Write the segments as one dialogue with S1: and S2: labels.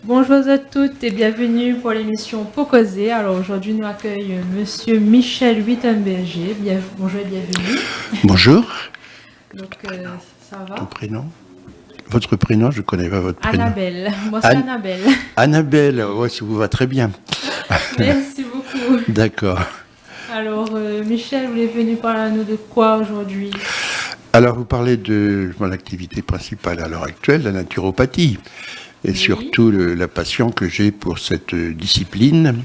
S1: Bonjour à toutes et bienvenue pour l'émission Pocosé. Alors aujourd'hui, nous accueillons Monsieur Michel Wittenberger. Bonjour et bienvenue.
S2: Bonjour.
S1: Donc, ça
S2: Ton
S1: va?
S2: prénom? Votre prénom, je ne connais pas votre prénom.
S1: Annabelle. Moi, c'est Annabelle.
S2: Annabelle, ouais, ça vous va très bien.
S1: Merci beaucoup.
S2: D'accord.
S1: Alors, Michel, vous êtes venu parler à nous de quoi aujourd'hui?
S2: Alors, vous parlez de mon activité principale à l'heure actuelle, la naturopathie, et surtout la passion que j'ai pour cette discipline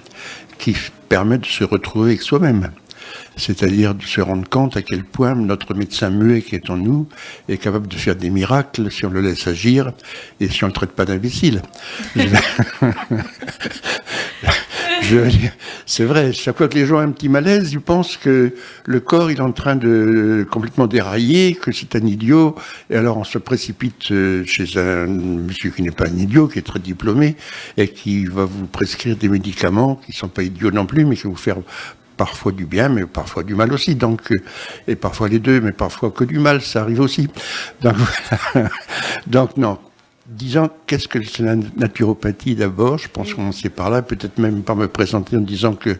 S2: qui permet de se retrouver avec soi-même. C'est-à-dire de se rendre compte à quel point notre médecin muet qui est en nous est capable de faire des miracles si on le laisse agir et si on ne le traite pas d'imbécile. C'est vrai, chaque fois que les gens ont un petit malaise, ils pensent que le corps il est en train de complètement dérailler, que c'est un idiot, et alors on se précipite chez un monsieur qui n'est pas un idiot, qui est très diplômé, et qui va vous prescrire des médicaments qui ne sont pas idiots non plus, mais qui vont vous faire parfois du bien, mais parfois du mal aussi. Donc, et parfois les deux, mais parfois que du mal, ça arrive aussi. Donc, voilà. Donc non. Disons, qu'est-ce que c'est la naturopathie d'abord? Je pense commencer par là, peut-être même par me présenter en disant que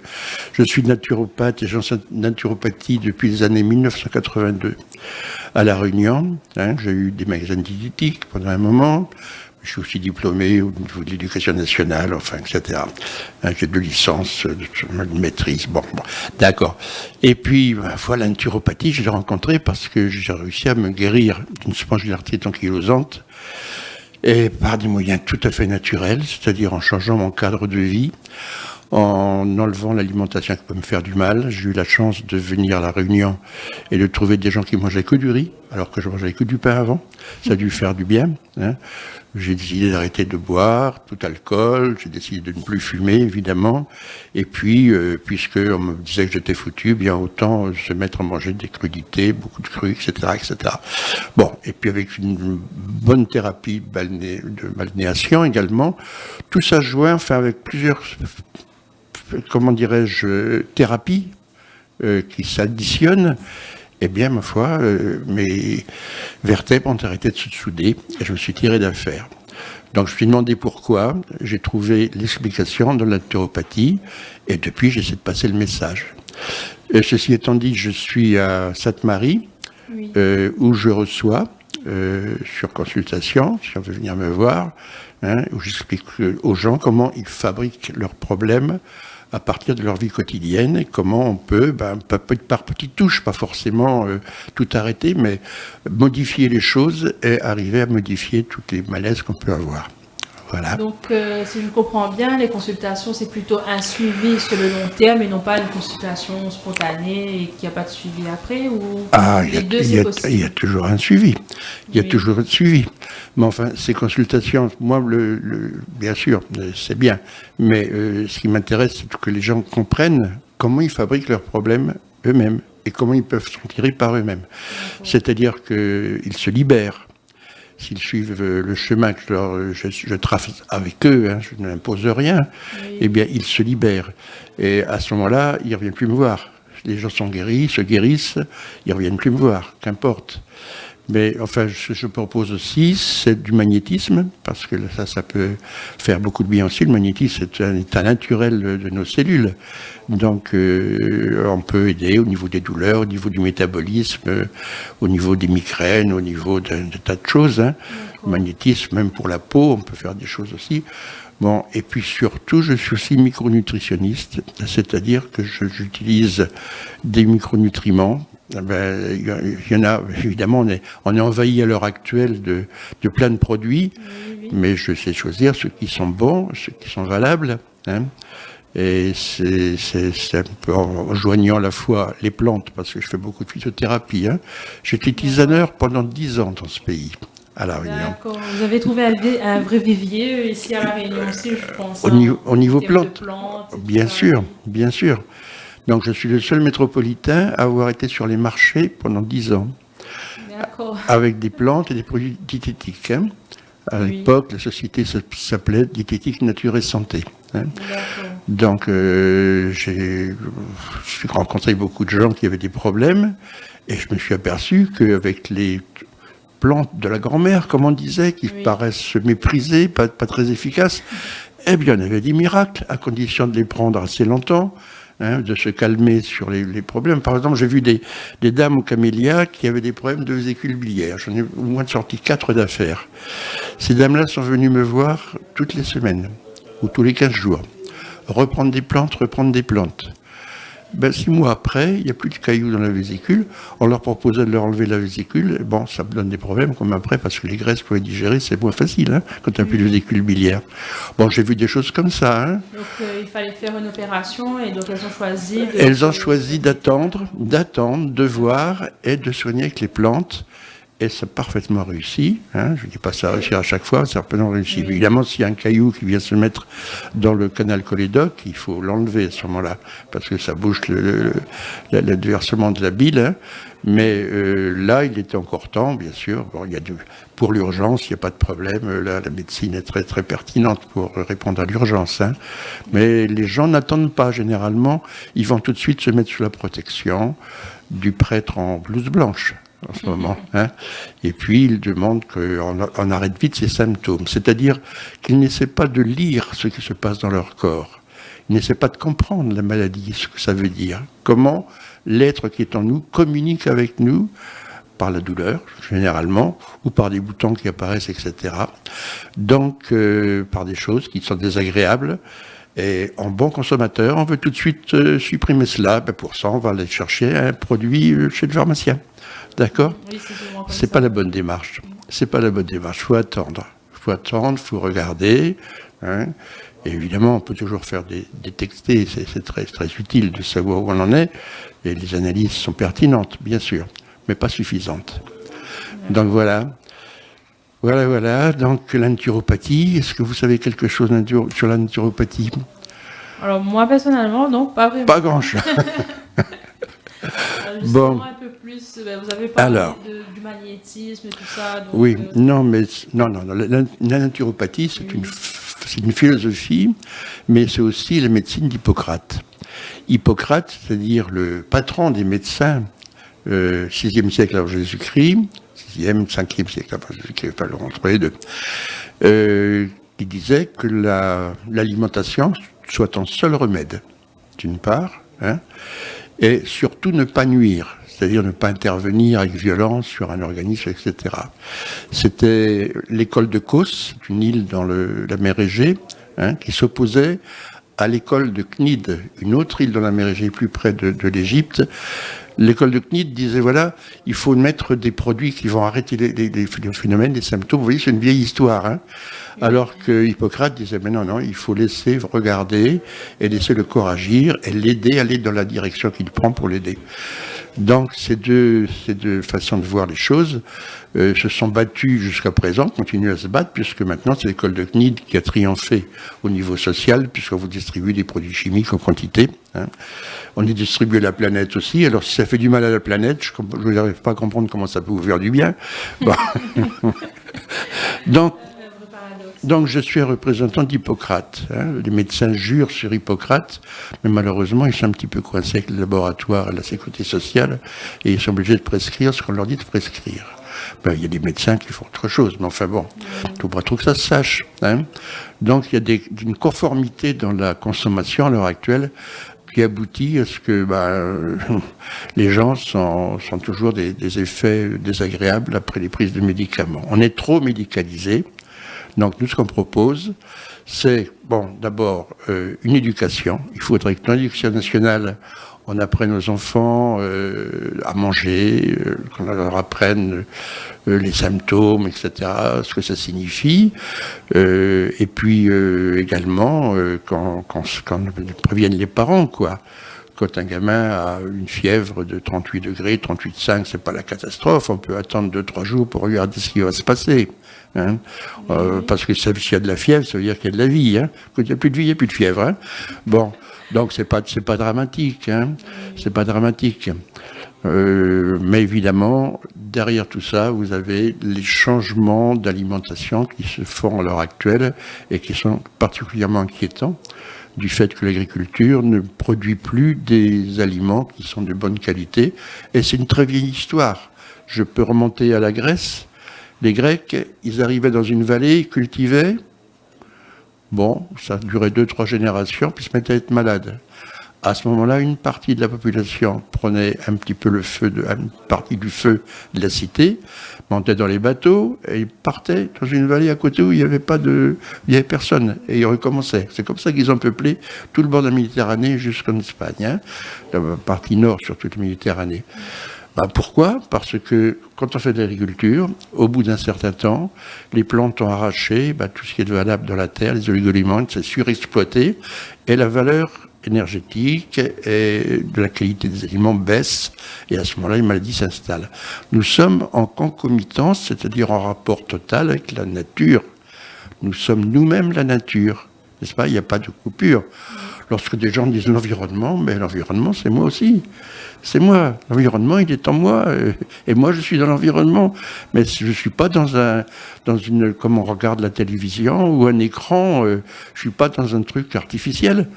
S2: je suis naturopathe et j'enseigne naturopathie depuis les années 1982 à La Réunion. J'ai eu des magasins diététiques pendant un moment. Je suis aussi diplômé au niveau de l'éducation nationale, enfin, etc. J'ai 2 licences, de maîtrise, bon, d'accord. Et puis, voilà, la naturopathie, je l'ai rencontrée parce que j'ai réussi à me guérir d'une spondylarthrite ankylosante, et par des moyens tout à fait naturels, c'est-à-dire en changeant mon cadre de vie, en enlevant l'alimentation qui peut me faire du mal. J'ai eu la chance de venir à La Réunion et de trouver des gens qui mangeaient que du riz, alors que je mangeais que du pain avant. Ça a dû faire du bien. J'ai décidé d'arrêter de boire, tout alcool, j'ai décidé de ne plus fumer, évidemment. Et puis, puisque on me disait que j'étais foutu, bien autant se mettre à manger des crudités, beaucoup de crus, etc., etc. Bon, et puis avec une bonne thérapie de balnéation également, tout ça joint, enfin avec plusieurs, comment dirais-je, thérapies qui s'additionnent. Eh bien, ma foi, mes vertèbres ont arrêté de se souder et je me suis tiré d'affaire. Donc, je me suis demandé pourquoi. J'ai trouvé l'explication dans la naturopathie et depuis, j'essaie de passer le message. Et ceci étant dit, je suis à Sainte-Marie, où je reçois, sur consultation, si on veut venir me voir, où j'explique aux gens comment ils fabriquent leurs problèmes à partir de leur vie quotidienne, et comment on peut, par petites touches, pas forcément tout arrêter, mais modifier les choses et arriver à modifier tous les malaises qu'on peut avoir. Voilà.
S1: Donc, si je comprends bien, les consultations, c'est plutôt un suivi sur le long terme et non pas une consultation spontanée et qu'il n'y a pas de suivi après ou les deux, c'est possible.
S2: Il y a toujours un suivi. Il y a toujours un suivi. Mais enfin, ces consultations, moi, bien sûr, c'est bien. Mais ce qui m'intéresse, c'est que les gens comprennent comment ils fabriquent leurs problèmes eux-mêmes et comment ils peuvent s'en tirer par eux-mêmes. C'est-à-dire qu'ils se libèrent. S'ils suivent le chemin que je trace avec eux, je ne m'impose rien, eh bien, ils se libèrent. Et à ce moment-là, ils ne reviennent plus me voir. Les gens sont guéris, se guérissent, ils ne reviennent plus me voir, qu'importe. Mais enfin, ce que je propose aussi, c'est du magnétisme, parce que ça peut faire beaucoup de bien aussi. Le magnétisme, c'est un état naturel de nos cellules. Donc, on peut aider au niveau des douleurs, au niveau du métabolisme, au niveau des migraines, au niveau d'un tas de choses. Le magnétisme, même pour la peau, on peut faire des choses aussi. Bon, et puis surtout, je suis aussi micronutritionniste, c'est-à-dire que j'utilise des micronutriments. Il y en a, évidemment, on est envahi à l'heure actuelle de plein de produits, mais je sais choisir ceux qui sont bons, ceux qui sont valables. Et c'est un peu en joignant à la fois les plantes, parce que je fais beaucoup de phytothérapie. J'étais tisaneur pendant 10 ans dans ce pays, à La Réunion.
S1: D'accord. Vous avez trouvé un vrai vivier ici à La Réunion aussi, je pense.
S2: Au niveau plantes, bien
S1: ça.
S2: sûr, bien sûr. Donc je suis le seul métropolitain à avoir été sur les marchés pendant 10 ans.
S1: D'accord.
S2: Avec des plantes et des produits diététiques. À l'époque, la société s'appelait Diététique Nature et Santé. Donc j'ai rencontré beaucoup de gens qui avaient des problèmes et je me suis aperçu qu'avec les plantes de la grand-mère, comme on disait, qui paraissent méprisées, pas très efficaces. Eh bien, on avait des miracles, à condition de les prendre assez longtemps, de se calmer sur les problèmes. Par exemple, j'ai vu des dames aux camélias qui avaient des problèmes de vésicule biliaire. J'en ai au moins sorti 4 d'affaires. Ces dames-là sont venues me voir toutes les semaines, ou tous les 15 jours. Reprendre des plantes. 6 mois après, il n'y a plus de cailloux dans la vésicule. On leur proposait de leur enlever la vésicule. Bon, ça me donne des problèmes comme après, parce que les graisses pour les digérer, c'est moins facile quand on n'a plus de vésicule biliaire. Bon, j'ai vu des choses comme ça.
S1: Donc, il fallait faire une opération, et donc elles ont choisi...
S2: Elles ont choisi d'attendre, de voir et de soigner avec les plantes. Et ça a parfaitement réussi. Je ne dis pas ça réussir à chaque fois, ça a parfaitement réussi. Oui. Évidemment, s'il y a un caillou qui vient se mettre dans le canal cholédoque, il faut l'enlever à ce moment-là, parce que ça bouge le déversement de la bile. Mais là, il était encore temps, bien sûr. Bon, pour l'urgence, il n'y a pas de problème. Là, la médecine est très, très pertinente pour répondre à l'urgence. Mais les gens n'attendent pas, généralement. Ils vont tout de suite se mettre sous la protection du prêtre en blouse blanche. En ce moment, Et puis il demande qu'on arrête vite ces symptômes, c'est-à-dire qu'ils n'essaient pas de lire ce qui se passe dans leur corps, ils n'essaient pas de comprendre la maladie, ce que ça veut dire, comment l'être qui est en nous communique avec nous par la douleur, généralement, ou par des boutons qui apparaissent, etc. Donc, par des choses qui sont désagréables. Et en bon consommateur, on veut tout de suite supprimer cela. Pour ça, on va aller chercher un produit chez le pharmacien. D'accord ?
S1: Oui,
S2: c'est pas la bonne démarche. C'est pas la bonne démarche. Faut attendre, faut regarder. Et évidemment, on peut toujours faire des textés. C'est très, très utile de savoir où on en est. Et les analyses sont pertinentes, bien sûr, mais pas suffisantes. Donc voilà. Donc la naturopathie. Est-ce que vous savez quelque chose sur la naturopathie ?
S1: Alors moi personnellement, non, pas vraiment.
S2: Pas grand-chose.
S1: Bon. Un peu plus, vous avez parlé du magnétisme et tout ça. Donc
S2: oui, non. La naturopathie, c'est une philosophie, mais c'est aussi la médecine d'Hippocrate. Hippocrate, c'est-à-dire le patron des médecins, 6e siècle avant Jésus-Christ, 6e, 5e siècle avant Jésus-Christ, entre les deux, qui disait que l'alimentation soit un seul remède, d'une part, et surtout ne pas nuire, c'est-à-dire ne pas intervenir avec violence sur un organisme, etc. C'était l'école de Kos, une île dans la mer Égée, qui s'opposait à l'école de Cnide, une autre île dans la mer Égée plus près de l'Égypte. L'école de Cnide disait, voilà, il faut mettre des produits qui vont arrêter les phénomènes, les symptômes. Vous voyez, c'est une vieille histoire. Alors que Hippocrate disait, mais non, il faut laisser regarder et laisser le corps agir et l'aider à aller dans la direction qu'il prend pour l'aider. Donc, ces deux façons de voir les choses se sont battues jusqu'à présent, continuent à se battre, puisque maintenant, c'est l'école de Cnide qui a triomphé au niveau social, puisqu'on vous distribue des produits chimiques en quantité. On y distribue la planète aussi. Alors, si ça fait du mal à la planète, je n'arrive pas à comprendre comment ça peut vous faire du bien. Bon. Donc, je suis un représentant d'Hippocrate. Les médecins jurent sur Hippocrate, mais malheureusement, ils sont un petit peu coincés avec le laboratoire et la sécurité sociale, et ils sont obligés de prescrire ce qu'on leur dit de prescrire. Il y a des médecins qui font autre chose, mais enfin bon, il ne faut pas trop que ça se sache. Donc, il y a une conformité dans la consommation à l'heure actuelle qui aboutit à ce que les gens sont toujours des effets désagréables après les prises de médicaments. On est trop médicalisé. Donc nous, ce qu'on propose, c'est, d'abord, une éducation. Il faudrait que dans l'éducation nationale, on apprenne aux enfants à manger, qu'on leur apprenne les symptômes, etc., ce que ça signifie. Et puis également, qu'on prévienne les parents, quoi. Quand un gamin a une fièvre de 38 degrés, 38,5, c'est pas la catastrophe. On peut attendre 2-3 jours pour regarder ce qui va se passer. Parce que s'il y a de la fièvre, ça veut dire qu'il y a de la vie. Quand il n'y a plus de vie, il n'y a plus de fièvre. Donc c'est pas dramatique. C'est pas dramatique. Mais évidemment, derrière tout ça, vous avez les changements d'alimentation qui se font à l'heure actuelle et qui sont particulièrement inquiétants, du fait que l'agriculture ne produit plus des aliments qui sont de bonne qualité. Et c'est une très vieille histoire. Je peux remonter à la Grèce. Les Grecs, ils arrivaient dans une vallée, ils cultivaient. Bon, ça durait 2-3 générations, puis se mettaient à être malades. À ce moment-là, une partie de la population prenait un petit peu une partie du feu de la cité, montait dans les bateaux et ils partaient dans une vallée à côté où il n'y avait personne et ils recommençaient. C'est comme ça qu'ils ont peuplé tout le bord de la Méditerranée jusqu'en Espagne, hein, la partie nord sur toute la Méditerranée. Pourquoi ? Parce que quand on fait de l'agriculture, au bout d'un certain temps, les plantes ont arraché tout ce qui est valable dans la terre, les oligoéléments, c'est surexploité et la valeur énergétique et de la qualité des aliments baisse et à ce moment-là, une maladie s'installe. Nous sommes en concomitance, c'est-à-dire en rapport total avec la nature. Nous sommes nous-mêmes la nature, n'est-ce pas ? Il n'y a pas de coupure. Lorsque des gens disent l'environnement, mais l'environnement, c'est moi aussi. C'est moi. L'environnement, il est en moi. Et moi, je suis dans l'environnement. Mais je ne suis pas dans une, comme on regarde la télévision ou un écran, je ne suis pas dans un truc artificiel.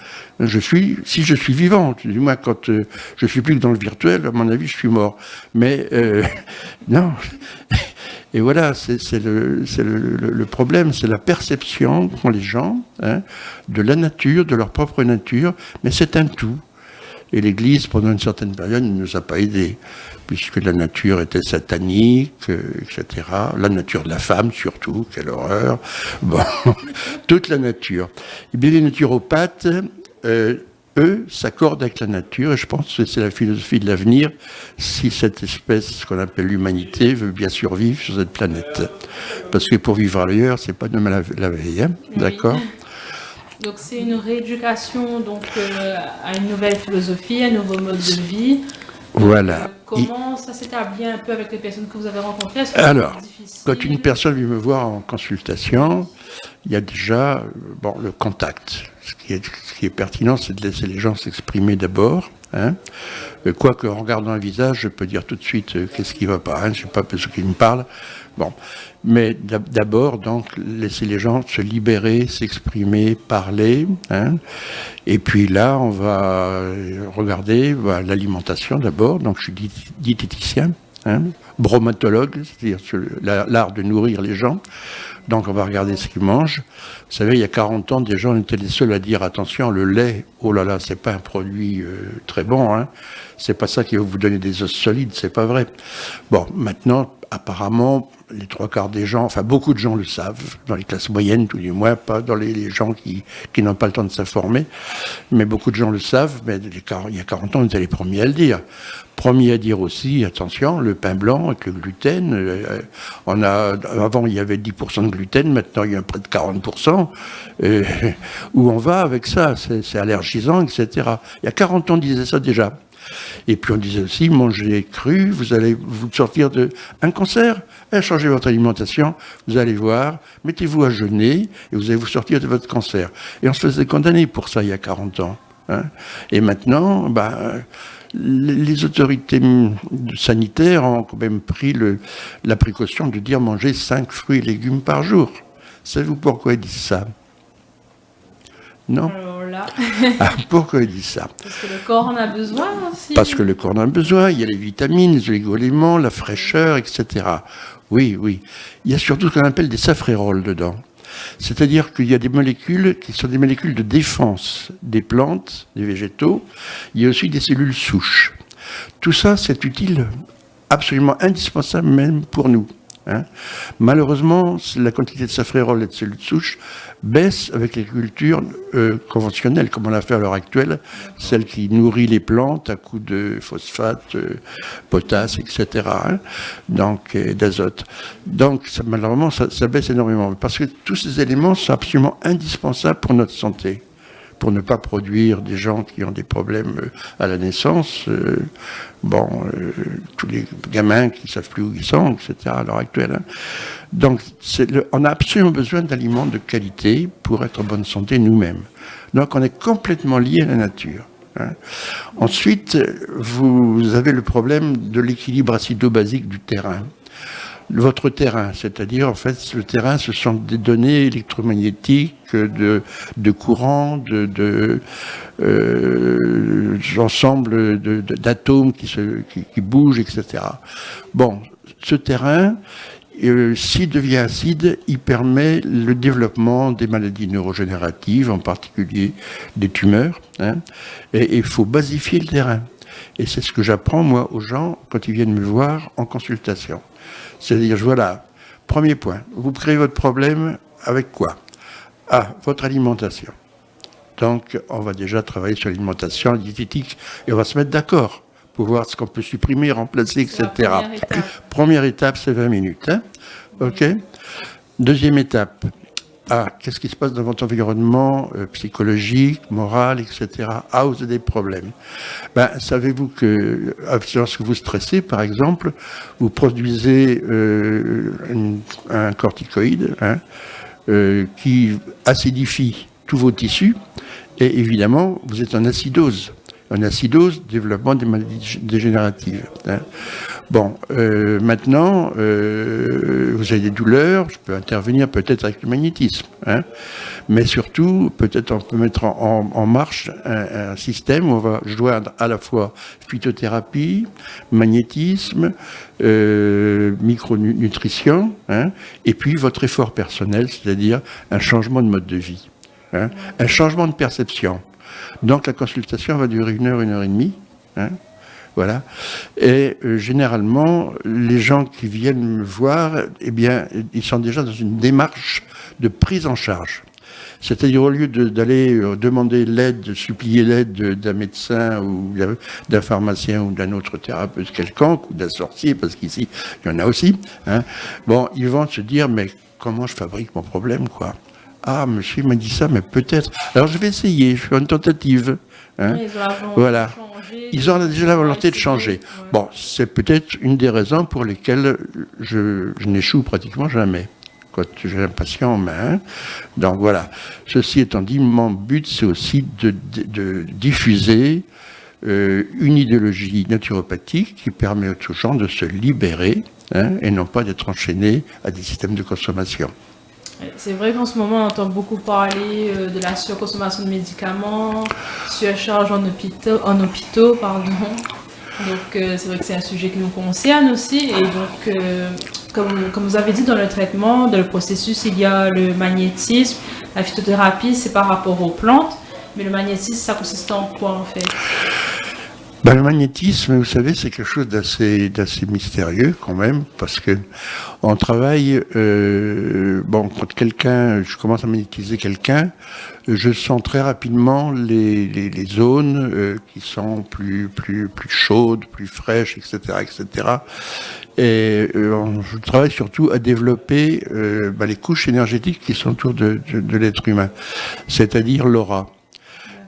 S2: Si je suis vivant, du moins quand je ne suis plus que dans le virtuel, à mon avis, je suis mort. Mais non. Et voilà, c'est le problème, c'est la perception qu'ont les gens de la nature, de leur propre nature, mais c'est un tout. Et l'Église, pendant une certaine période, ne nous a pas aidés, puisque la nature était satanique, etc. La nature de la femme, surtout, quelle horreur. Bon, toute la nature. Et bien, les naturopathes, eux, s'accordent avec la nature, et je pense que c'est la philosophie de l'avenir, si cette espèce qu'on appelle l'humanité veut bien survivre sur cette planète. Parce que pour vivre ailleurs, c'est pas demain la veille, hein, oui. D'accord ?
S1: Donc c'est une rééducation à une nouvelle philosophie, un nouveau mode de vie.
S2: Voilà.
S1: Comment ça s'établit un peu avec les personnes que vous avez rencontrées ?
S2: Alors, quand une personne vient me voir en consultation, il y a déjà le contact. Ce qui est pertinent, c'est de laisser les gens s'exprimer d'abord. Hein. Quoique, en regardant un visage, je peux dire tout de suite qu'est-ce qui ne va pas. Hein. Je ne sais pas ce qu'ils me parlent. Bon. Mais d'abord, donc, laisser les gens se libérer, s'exprimer, parler. Hein. Et puis là, on va regarder l'alimentation d'abord. Donc, je suis diététicien, hein, bromatologue, c'est-à-dire l'art de nourrir les gens. Donc, on va regarder ce qu'ils mangent. Vous savez, il y a 40 ans, des gens étaient les seuls à dire, attention, le lait, oh là là, c'est pas un produit très bon, hein. C'est pas ça qui va vous donner des os solides, c'est pas vrai. Bon, maintenant, apparemment, les 3/4 des gens, enfin, beaucoup de gens le savent, dans les classes moyennes, tout du moins, pas dans les gens qui n'ont pas le temps de s'informer, mais beaucoup de gens le savent, mais il y a 40 ans, on était les premiers à le dire. Premier à dire aussi, attention, le pain blanc avec le gluten, avant il y avait 10% de gluten, maintenant il y a près de 40%. Où on va avec ça, c'est allergisant, etc. Il y a 40 ans, on disait ça déjà. Et puis on disait aussi, mangez cru, vous allez vous sortir d'un cancer, changez votre alimentation, vous allez voir, mettez-vous à jeûner et vous allez vous sortir de votre cancer. Et on se faisait condamner pour ça il y a 40 ans. Hein. Et maintenant, les autorités sanitaires ont quand même pris la précaution de dire manger 5 fruits et légumes par jour. Savez-vous pourquoi ils disent ça ? Non ?
S1: Alors là...
S2: pourquoi ils disent ça ?
S1: Parce que le corps en a besoin aussi.
S2: Parce que le corps en a besoin, il y a les vitamines, les oligo-éléments, la fraîcheur, etc. Oui. Il y a surtout ce qu'on appelle des safrérols dedans. C'est-à-dire qu'il y a des molécules qui sont des molécules de défense des plantes, des végétaux. Il y a aussi des cellules souches. Tout ça, c'est utile, absolument indispensable même pour nous. Hein. Malheureusement, la quantité de safrérols et de cellules souches baisse avec l'agriculture conventionnelle, comme on l'a fait à l'heure actuelle, celle qui nourrit les plantes à coups de phosphate, potasse, etc., hein, donc d'azote. Donc, malheureusement, ça baisse énormément, parce que tous ces éléments sont absolument indispensables pour notre santé, pour ne pas produire des gens qui ont des problèmes à la naissance, tous les gamins qui ne savent plus où ils sont, etc., à l'heure actuelle. Hein. Donc, on a absolument besoin d'aliments de qualité pour être en bonne santé nous-mêmes. Donc, on est complètement lié à la nature. Hein. Ensuite, vous avez le problème de l'équilibre acido-basique du terrain. Votre terrain, c'est-à-dire, en fait, le terrain, ce sont des données électromagnétiques, de courant, d'ensemble d'atomes qui bougent, etc. Bon, ce terrain, S'il devient acide, il permet le développement des maladies neurogénératives, en particulier des tumeurs. Hein, et il faut basifier le terrain. Et c'est ce que j'apprends, moi, aux gens quand ils viennent me voir en consultation. C'est-à-dire, voilà, premier point, vous créez votre problème avec quoi? Votre alimentation. Donc, on va déjà travailler sur l'alimentation, la diététique, et on va se mettre d'accord pour voir ce qu'on peut supprimer, remplacer, etc. Première étape, c'est 20 minutes. Hein, OK. Deuxième étape. Qu'est-ce qui se passe dans votre environnement psychologique, moral, etc. Vous avez des problèmes. Savez-vous que lorsque vous stressez, par exemple, vous produisez un corticoïde qui acidifie tous vos tissus, et évidemment, vous êtes en acidose. En acidose, développement des maladies dégénératives. Hein. Maintenant, vous avez des douleurs, je peux intervenir peut-être avec le magnétisme. Hein. Mais surtout, peut-être on peut mettre en marche un système où on va joindre à la fois phytothérapie, magnétisme, micronutrition, hein, et puis votre effort personnel, c'est-à-dire un changement de mode de vie, hein, un changement de perception. Donc la consultation va durer 1 heure, 1 heure et demie. Hein, voilà. Et généralement, les gens qui viennent me voir, eh bien, ils sont déjà dans une démarche de prise en charge. C'est-à-dire, au lieu d'aller demander l'aide, de supplier l'aide d'un médecin ou d'un pharmacien ou d'un autre thérapeute quelconque, ou d'un sorcier, parce qu'ici, il y en a aussi, hein, ils vont se dire, mais comment je fabrique mon problème, quoi? Monsieur m'a dit ça, mais peut-être. Alors je vais essayer, je fais une tentative. Hein. Voilà. Ils ont déjà la volonté de changer. Ouais. C'est peut-être une des raisons pour lesquelles je n'échoue pratiquement jamais quand j'ai un patient en main. Donc voilà. Ceci étant dit, mon but, c'est aussi de diffuser une idéologie naturopathique qui permet aux gens de se libérer, hein, et non pas d'être enchaînés à des systèmes de consommation.
S1: C'est vrai qu'en ce moment, on entend beaucoup parler de la surconsommation de médicaments, surcharge en hôpitaux, Donc, c'est vrai que c'est un sujet qui nous concerne aussi. Et donc, comme vous avez dit, dans le traitement, dans le processus, il y a le magnétisme. La phytothérapie, c'est par rapport aux plantes. Mais le magnétisme, ça consiste en quoi, en fait?
S2: Le magnétisme, vous savez, c'est quelque chose d'assez mystérieux quand même, parce que on travaille, quand je commence à magnétiser quelqu'un, je sens très rapidement les zones qui sont plus chaudes, plus fraîches, etc., etc. Et je travaille surtout à développer les couches énergétiques qui sont autour de l'être humain, c'est-à-dire l'aura.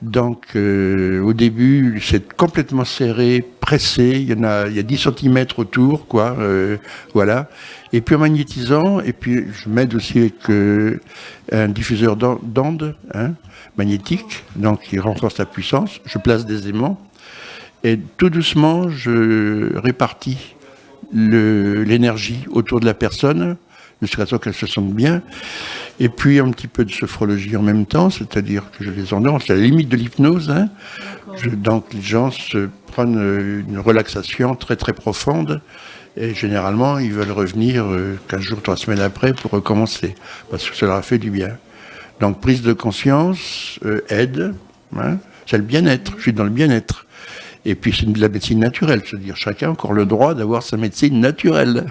S2: Donc, au début, c'est complètement serré, pressé. Il y a 10 cm autour, quoi. Voilà. Et puis en magnétisant, et puis je m'aide aussi avec un diffuseur d'ondes, hein, magnétiques, donc qui renforce la puissance. Je place des aimants et tout doucement, je répartis l'énergie autour de la personne jusqu'à ce qu'elle se sente bien. Et puis un petit peu de sophrologie en même temps, c'est-à-dire que je les endors, c'est à la limite de l'hypnose. Hein. Donc les gens se prennent une relaxation très très profonde et généralement ils veulent revenir 15 jours, 3 semaines après pour recommencer, parce que ça leur a fait du bien. Donc prise de conscience, aide, hein, c'est le bien-être, je suis dans le bien-être. Et puis c'est de la médecine naturelle, c'est-à-dire chacun a encore le droit d'avoir sa médecine naturelle.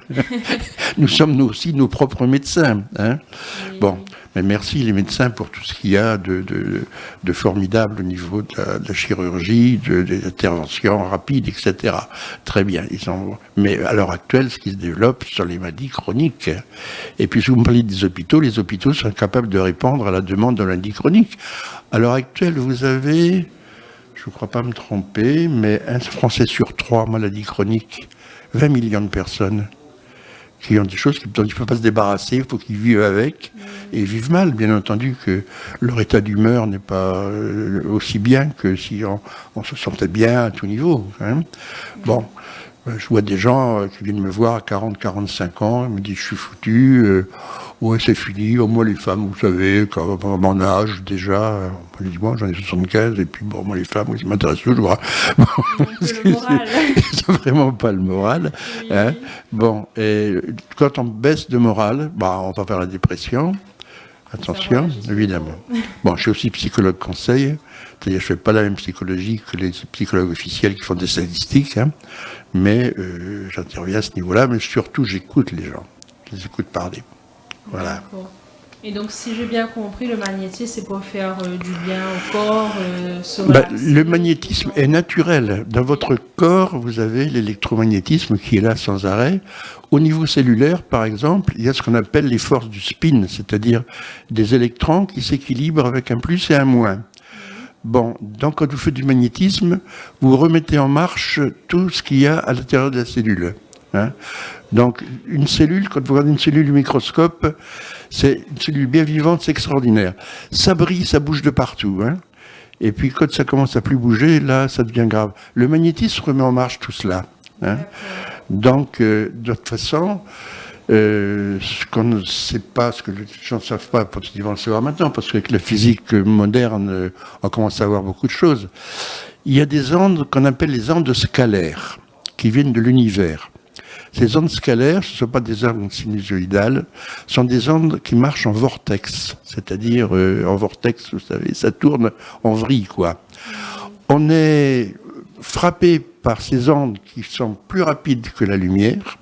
S2: Nous sommes nous aussi nos propres médecins. Hein. Mais merci les médecins pour tout ce qu'il y a de formidable au niveau de la chirurgie, des interventions rapides, etc. Très bien. Mais à l'heure actuelle, ce qui se développe sont les maladies chroniques. Et puis si vous me parlez des hôpitaux, les hôpitaux sont capables de répondre à la demande de maladie chronique. À l'heure actuelle, vous avez... Je ne crois pas me tromper, mais un Français sur 3 maladies chroniques, 20 millions de personnes qui ont des choses dont il ne faut pas se débarrasser, il faut qu'ils vivent avec, et ils vivent mal, bien entendu, que leur état d'humeur n'est pas aussi bien que si on se sentait bien à tout niveau. Hein. Je vois des gens qui viennent me voir à 40, 45 ans, ils me disent je suis foutu, ouais c'est fini, moi les femmes, vous savez, quand mon âge déjà, je dis moi j'en ai 75, et puis bon, moi les femmes, ils m'intéressent toujours. Bon,
S1: Le moral.
S2: c'est vraiment pas le moral.
S1: Oui.
S2: Hein. Bon, et quand on baisse de morale, bah, on va vers la dépression. Attention, évidemment. Bon, je suis aussi psychologue conseil, c'est-à-dire je ne fais pas la même psychologie que les psychologues officiels qui font des statistiques, hein, mais j'interviens à ce niveau-là, mais surtout j'écoute les gens, je les écoute parler. Voilà.
S1: D'accord. Et donc, si j'ai bien compris, le magnétisme, c'est pour faire du bien au corps, se relaxer.
S2: Le magnétisme est naturel. Dans votre corps, vous avez l'électromagnétisme qui est là sans arrêt. Au niveau cellulaire, par exemple, il y a ce qu'on appelle les forces du spin, c'est-à-dire des électrons qui s'équilibrent avec un plus et un moins. Bon, donc quand vous faites du magnétisme, vous remettez en marche tout ce qu'il y a à l'intérieur de la cellule. Hein. Donc, une cellule, quand vous regardez une cellule du microscope, c'est une cellule bien vivante, c'est extraordinaire. Ça brille, ça bouge de partout. Hein. Et puis, quand ça commence à plus bouger, là, ça devient grave. Le magnétisme remet en marche tout cela. Hein. Donc, de toute façon, ce qu'on ne sait pas, ce que les gens ne savent pas, ils vont le savoir maintenant, parce qu'avec la physique moderne, on commence à voir beaucoup de choses. Il y a des ondes qu'on appelle les ondes scalaires, qui viennent de l'univers. Ces ondes scalaires, ce ne sont pas des ondes sinusoïdales, ce sont des ondes qui marchent en vortex, c'est-à-dire en vortex, vous savez, ça tourne en vrille, quoi. On est frappé par ces ondes qui sont plus rapides que la lumière,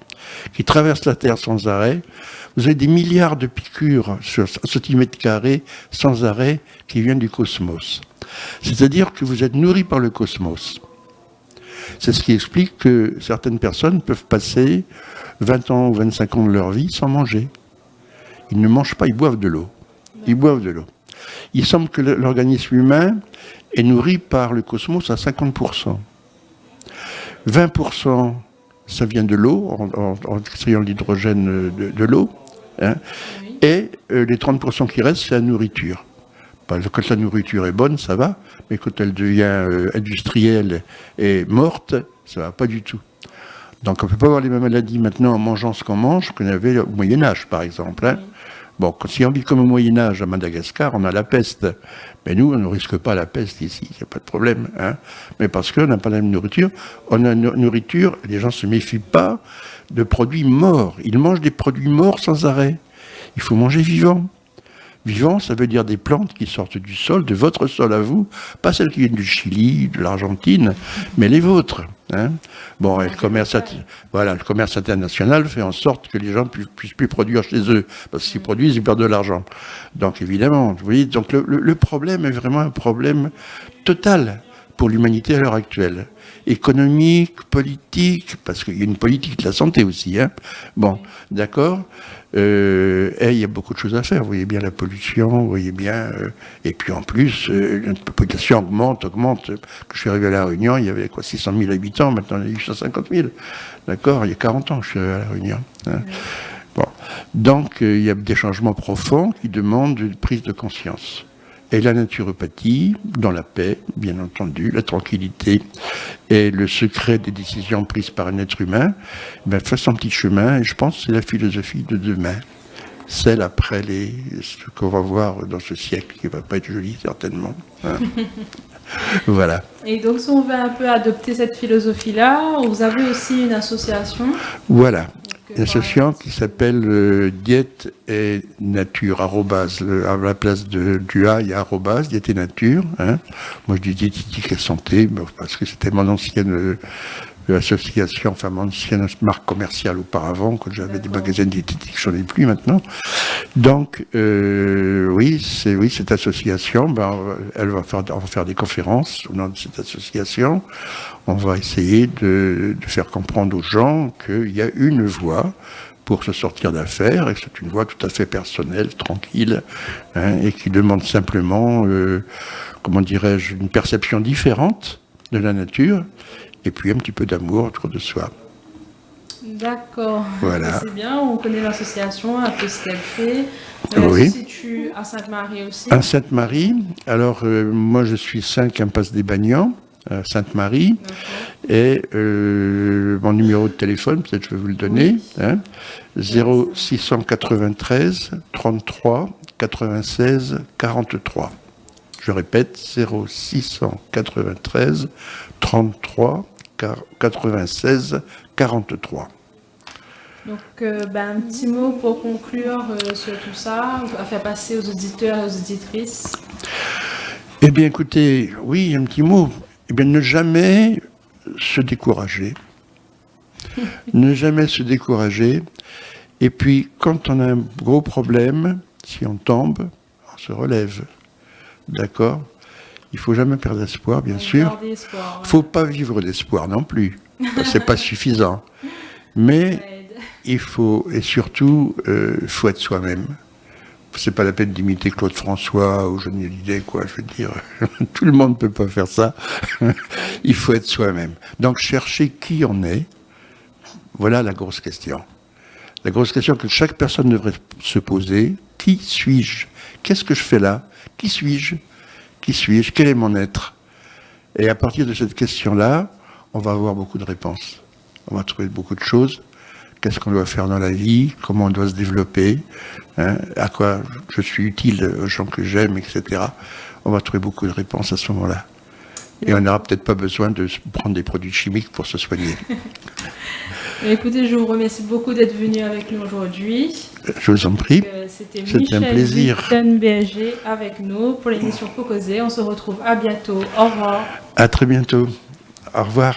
S2: qui traversent la Terre sans arrêt. Vous avez des milliards de piqûres sur un centimètre carré sans arrêt qui viennent du cosmos. C'est-à-dire que vous êtes nourri par le cosmos. C'est ce qui explique que certaines personnes peuvent passer 20 ans ou 25 ans de leur vie sans manger. Ils ne mangent pas, ils boivent de l'eau. Ils boivent de l'eau. Il semble que l'organisme humain est nourri par le cosmos à 50%. 20%, ça vient de l'eau, en extrayant l'hydrogène de l'eau. Hein, oui. Et les 30% qui restent, c'est la nourriture. Quand la nourriture est bonne, ça va, mais quand elle devient industrielle et morte, ça va pas du tout. Donc on ne peut pas avoir les mêmes maladies maintenant en mangeant ce qu'on mange qu'on avait au Moyen-Âge, par exemple. Hein. Bon, si on vit comme au Moyen-Âge à Madagascar, on a la peste. Mais nous, on ne risque pas la peste ici, il n'y a pas de problème. Hein. Mais parce qu'on n'a pas la même nourriture, on a une nourriture, les gens ne se méfient pas de produits morts. Ils mangent des produits morts sans arrêt. Il faut manger vivant. Vivant, ça veut dire des plantes qui sortent du sol, de votre sol à vous, pas celles qui viennent du Chili, de l'Argentine, mais les vôtres. Hein. Bon, et le commerce international fait en sorte que les gens ne puissent plus produire chez eux, parce que s'ils produisent, ils perdent de l'argent. Donc évidemment, vous voyez, donc le problème est vraiment un problème total pour l'humanité à l'heure actuelle. Économique, politique, parce qu'il y a une politique de la santé aussi. Hein. Bon, d'accord. Et il y a beaucoup de choses à faire. Vous voyez bien la pollution, vous voyez bien. Et puis en plus, la population augmente. Quand je suis arrivé à La Réunion, il y avait 600 000 habitants, maintenant il y a 850 000. D'accord. Il y a 40 ans que je suis arrivé à La Réunion. Hein. Bon. Donc il y a des changements profonds qui demandent une prise de conscience. Et la naturopathie, dans la paix, bien entendu, la tranquillité et le secret des décisions prises par un être humain, fait son petit chemin, et je pense que c'est la philosophie de demain. Celle après ce qu'on va voir dans ce siècle, qui ne va pas être joli, certainement. Hein. Voilà.
S1: Et donc, si on veut un peu adopter cette philosophie-là, vous avez aussi une association.
S2: Voilà. Une association qui s'appelle Diète et Nature, à la place du A, il y a arrobase, Diète et Nature. Hein. Moi, je dis diététique et santé, parce que c'était mon ancienne association, enfin mon ancienne marque commerciale auparavant, quand j'avais des magasins diététiques, j'en ai plus maintenant. Donc, cette association, on va faire des conférences au nom de cette association. On va essayer de faire comprendre aux gens qu'il y a une voie pour se sortir d'affaires, et que c'est une voie tout à fait personnelle, tranquille, hein, et qui demande simplement, une perception différente de la nature, et puis un petit peu d'amour autour de soi.
S1: D'accord.
S2: Voilà.
S1: C'est bien, on connaît l'association, un peu ce qu'elle fait.
S2: Oui.
S1: Elle se situe à Sainte-Marie aussi.
S2: À Sainte-Marie. Alors, moi, je suis 5 impasse des Bagnans. à Sainte-Marie.
S1: D'accord.
S2: Et mon numéro de téléphone, peut-être je vais vous le donner, hein, 0693 33 96 43. Je répète, 0693 33 96 43.
S1: Donc, un petit mot pour conclure sur tout ça, à faire passer aux auditeurs et aux auditrices.
S2: Eh bien, écoutez, oui, un petit mot. Eh bien, ne jamais se décourager. Ne jamais se décourager. Et puis, quand on a un gros problème, si on tombe, on se relève. D'accord ? Il ne faut jamais perdre espoir, bien sûr.
S1: Garder espoir,
S2: Il ne faut pas vivre d'espoir non plus. Ce n'est pas suffisant. Mais il faut, et surtout, il faut être soi-même. C'est pas la peine d'imiter Claude François ou Johnny Hallyday, quoi. Je veux dire, tout le monde ne peut pas faire ça. Il faut être soi-même. Donc, chercher qui on est, voilà la grosse question. La grosse question que chaque personne devrait se poser, qui suis-je ? Qu'est-ce que je fais là ? Qui suis-je ? Qui suis-je ? Quel est mon être ? Et à partir de cette question-là, on va avoir beaucoup de réponses. On va trouver beaucoup de choses. Qu'est-ce qu'on doit faire dans la vie, comment on doit se développer, hein, à quoi je suis utile aux gens que j'aime, etc. On va trouver beaucoup de réponses à ce moment-là. Et on n'aura peut-être pas besoin de prendre des produits chimiques pour se soigner.
S1: Écoutez, je vous remercie beaucoup d'être venu avec nous aujourd'hui.
S2: Je vous en prie.
S1: C'était
S2: un plaisir.
S1: Witten-Berger avec nous pour l'émission Faut Causer. On se retrouve à bientôt. Au revoir.
S2: À très bientôt. Au revoir.